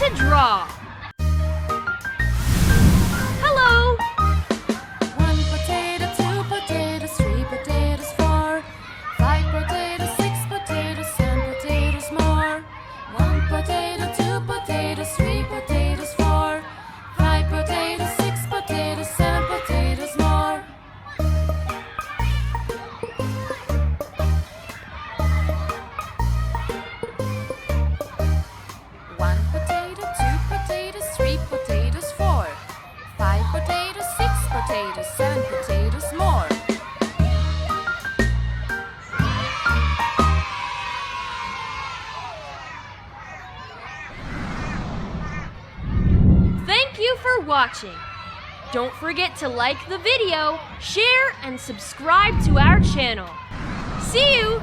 to draw. Hello! 1 potato, 2 potatoes, 3 potatoes, 4, 5 potatoes, 6 potatoes, 7 potatoes more. 1 potato, 2 potatoes, 3 potatoes, 4, 5 potatoes, 6 potatoes, 7 potatoes more. One potato, 2 potatoes, 3 potatoes, 4, 5 potatoes, 6 potatoes, 7 potatoes more. Thank you for watching. Don't forget to like the video, share, and subscribe to our channel. See you